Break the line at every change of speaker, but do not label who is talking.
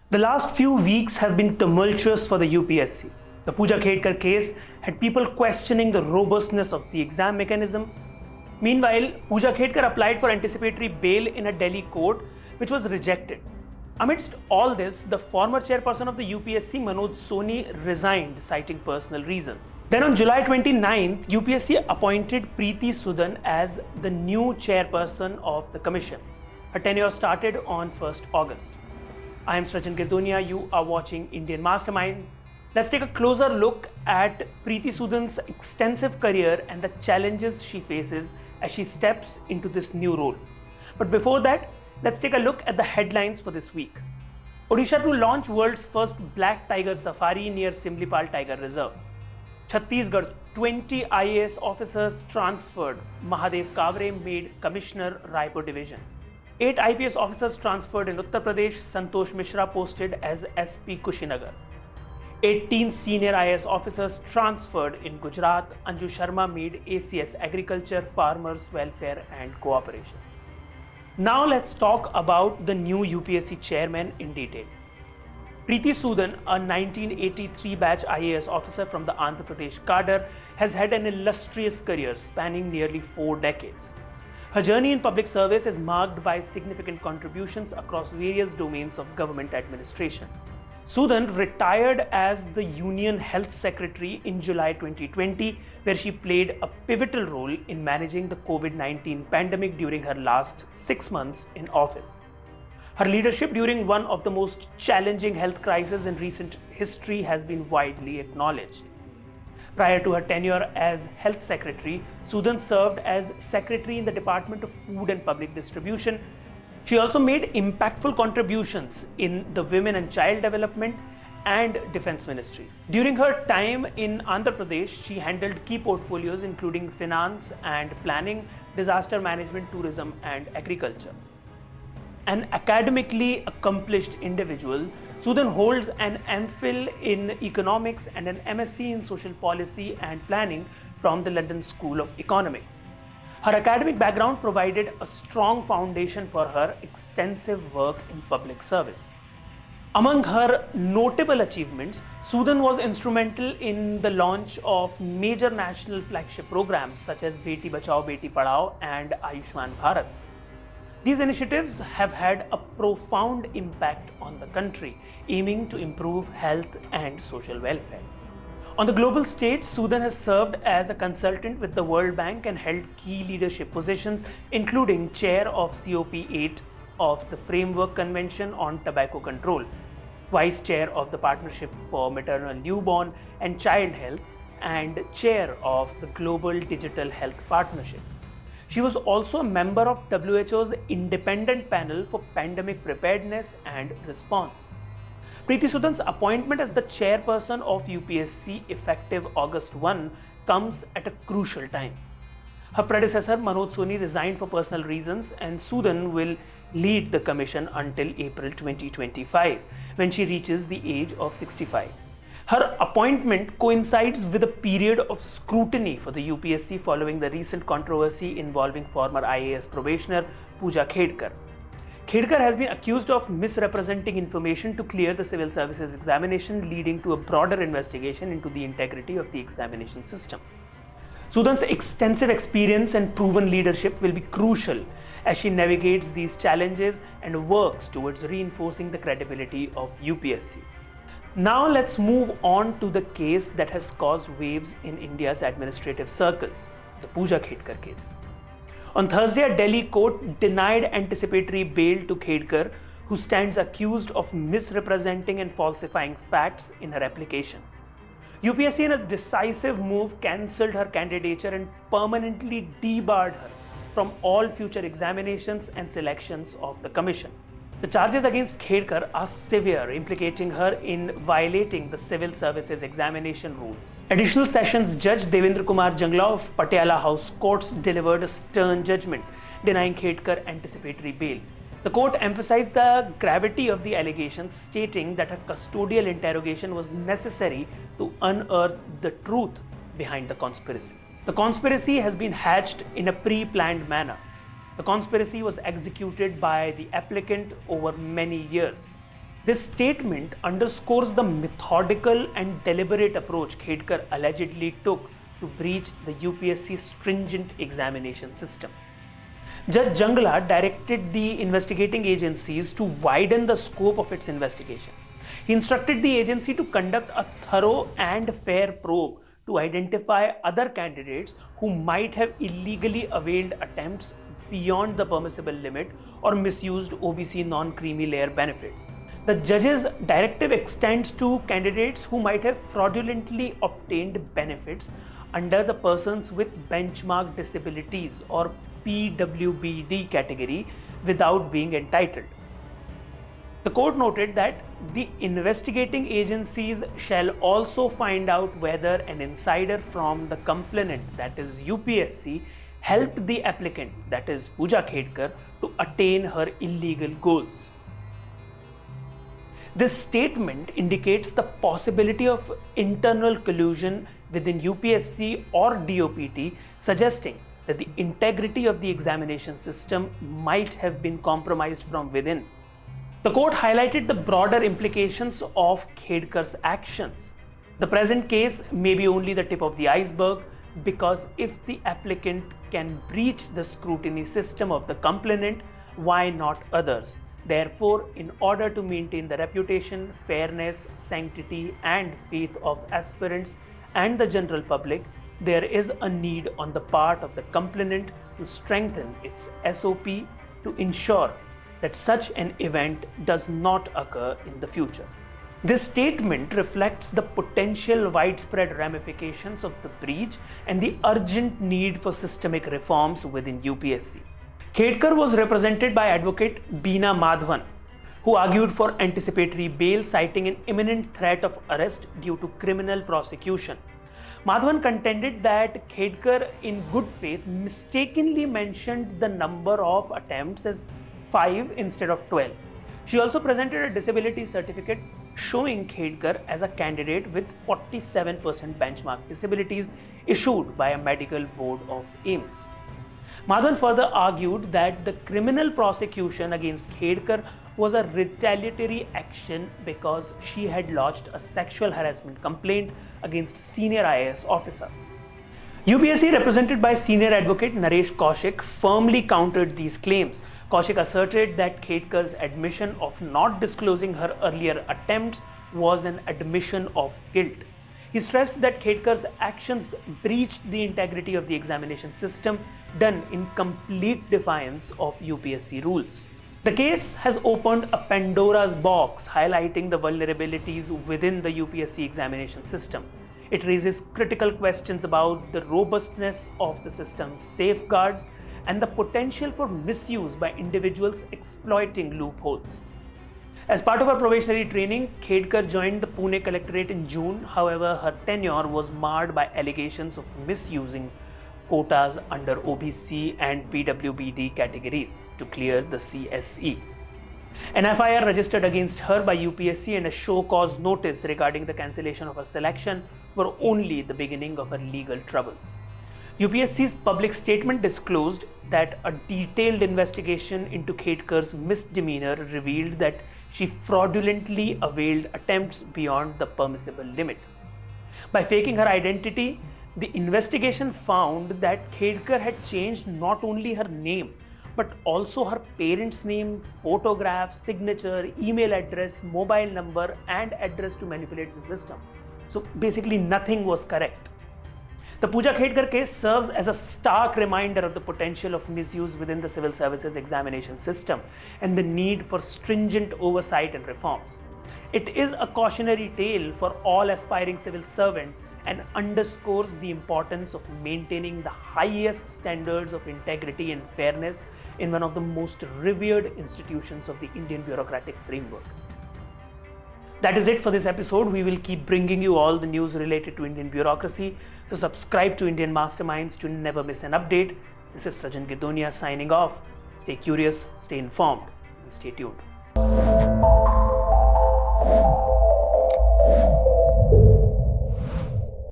The last few weeks have been tumultuous for the UPSC. The Puja Khedkar case had people questioning the robustness of the exam mechanism. Meanwhile, Puja Khedkar applied for anticipatory bail in a Delhi court, which was rejected. Amidst all this, the former chairperson of the UPSC, Manoj Soni, resigned, citing personal reasons. Then on July 29th, UPSC appointed Preeti Sudan as the new chairperson of the commission. Her tenure started on 1st August. I am Srachin Girdonia. You are watching Indian Masterminds. Let's take a closer look at Preeti Sudan's extensive career and the challenges she faces as she steps into this new role. But before that, let's take a look at the headlines for this week. Odisha to launch world's first black tiger safari near Simlipal Tiger Reserve. Chhattisgarh, 20 IAS officers transferred. Mahadev Kavre made Commissioner, Raipur Division. 8 IPS officers transferred in Uttar Pradesh. Santosh Mishra posted as SP Kushinagar. 18 senior IAS officers transferred in Gujarat. Anju Sharma made ACS Agriculture, Farmers Welfare and Cooperation. Now let's talk about the new UPSC chairman in detail. Preeti Sudan, a 1983 batch IAS officer from the Andhra Pradesh cadre, has had an illustrious career spanning nearly 4 decades. Her journey in public service is marked by significant contributions across various domains of government administration. Sudan retired as the Union Health Secretary in July 2020, where she played a pivotal role in managing the COVID-19 pandemic during her last 6 months in office. Her leadership during one of the most challenging health crises in recent history has been widely acknowledged. Prior to her tenure as Health Secretary, Sudan served as Secretary in the Department of Food and Public Distribution. She also made impactful contributions in the Women and Child Development and Defense Ministries. During her time in Andhra Pradesh, she handled key portfolios including finance and planning, disaster management, tourism and agriculture. An academically accomplished individual, Sudan holds an MPhil in economics and an MSc in social policy and planning from the London School of Economics. Her academic background provided a strong foundation for her extensive work in public service. Among her notable achievements, Sudan was instrumental in the launch of major national flagship programs such as Beti Bachao Beti Padhao and Ayushman Bharat. These initiatives have had a profound impact on the country, aiming to improve health and social welfare. On the global stage, Sudan has served as a consultant with the World Bank and held key leadership positions, including chair of COP8 of the Framework Convention on Tobacco Control, vice chair of the Partnership for Maternal Newborn and Child Health, and chair of the Global Digital Health Partnership. She was also a member of WHO's Independent Panel for Pandemic Preparedness and Response. Preeti Sudan's appointment as the chairperson of UPSC effective August 1 comes at a crucial time. Her predecessor Manoj Soni resigned for personal reasons, and Sudan will lead the commission until April 2025, when she reaches the age of 65. Her appointment coincides with a period of scrutiny for the UPSC following the recent controversy involving former IAS probationer Puja Khedkar. Khedkar has been accused of misrepresenting information to clear the civil services examination, leading to a broader investigation into the integrity of the examination system. Sudan's extensive experience and proven leadership will be crucial as she navigates these challenges and works towards reinforcing the credibility of UPSC. Now let's move on to the case that has caused waves in India's administrative circles, the Puja Khedkar case. On Thursday, a Delhi court denied anticipatory bail to Khedkar, who stands accused of misrepresenting and falsifying facts in her application. UPSC, in a decisive move, cancelled her candidature and permanently debarred her from all future examinations and selections of the commission. The charges against Khedkar are severe, implicating her in violating the civil services examination rules. Additional Sessions Judge Devendra Kumar Jangla of Patiala House Courts delivered a stern judgment denying Khedkar anticipatory bail. The court emphasized the gravity of the allegations, stating that a custodial interrogation was necessary to unearth the truth behind the conspiracy. The conspiracy has been hatched in a pre-planned manner. The conspiracy was executed by the applicant over many years. This statement underscores the methodical and deliberate approach Khedkar allegedly took to breach the UPSC stringent examination system. Judge Jangla directed the investigating agencies to widen the scope of its investigation. He instructed the agency to conduct a thorough and fair probe to identify other candidates who might have illegally availed attempts beyond the permissible limit or misused OBC non-creamy layer benefits. The judge's directive extends to candidates who might have fraudulently obtained benefits under the Persons with Benchmark Disabilities or PWBD category without being entitled. The court noted that the investigating agencies shall also find out whether an insider from the complainant, that is UPSC, helped the applicant, that is Puja Khedkar, to attain her illegal goals. This statement indicates the possibility of internal collusion within UPSC or DOPT, suggesting that the integrity of the examination system might have been compromised from within. The court highlighted the broader implications of Khedkar's actions. The present case may be only the tip of the iceberg, because if the applicant can breach the scrutiny system of the complainant, why not others? Therefore, in order to maintain the reputation, fairness, sanctity, and faith of aspirants and the general public, there is a need on the part of the complainant to strengthen its SOP to ensure that such an event does not occur in the future. This statement reflects the potential widespread ramifications of the breach and the urgent need for systemic reforms within UPSC. Khedkar was represented by advocate Beena Madhavan, who argued for anticipatory bail, citing an imminent threat of arrest due to criminal prosecution. Madhavan contended that Khedkar, in good faith, mistakenly mentioned the number of attempts as 5 instead of 12. She also presented a disability certificate showing Khedkar as a candidate with 47% benchmark disabilities issued by a medical board of AIIMS. Madhavan further argued that the criminal prosecution against Khedkar was a retaliatory action because she had lodged a sexual harassment complaint against senior IAS officer. UPSC, represented by senior advocate Naresh Kaushik, firmly countered these claims. Kaushik asserted that Khedkar's admission of not disclosing her earlier attempts was an admission of guilt. He stressed that Khedkar's actions breached the integrity of the examination system, done in complete defiance of UPSC rules. The case has opened a Pandora's box, highlighting the vulnerabilities within the UPSC examination system. It raises critical questions about the robustness of the system's safeguards and the potential for misuse by individuals exploiting loopholes. As part of her probationary training, Khedkar joined the Pune Collectorate in June. However, her tenure was marred by allegations of misusing quotas under OBC and PWBD categories to clear the CSE. An FIR registered against her by UPSC and a show cause notice regarding the cancellation of her selection were only the beginning of her legal troubles. UPSC's public statement disclosed that a detailed investigation into Khedkar's misdemeanor revealed that she fraudulently availed attempts beyond the permissible limit. By faking her identity, the investigation found that Khedkar had changed not only her name, but also her parents' name, photograph, signature, email address, mobile number, and address to manipulate the system. So basically nothing was correct. The Puja Khedkar case serves as a stark reminder of the potential of misuse within the civil services examination system and the need for stringent oversight and reforms. It is a cautionary tale for all aspiring civil servants and underscores the importance of maintaining the highest standards of integrity and fairness in one of the most revered institutions of the Indian bureaucratic framework. That is it for this episode. We will keep bringing you all the news related to Indian bureaucracy. So subscribe to Indian Masterminds to never miss an update. This is Rajan Gidonia signing off. Stay curious, stay informed, and stay tuned.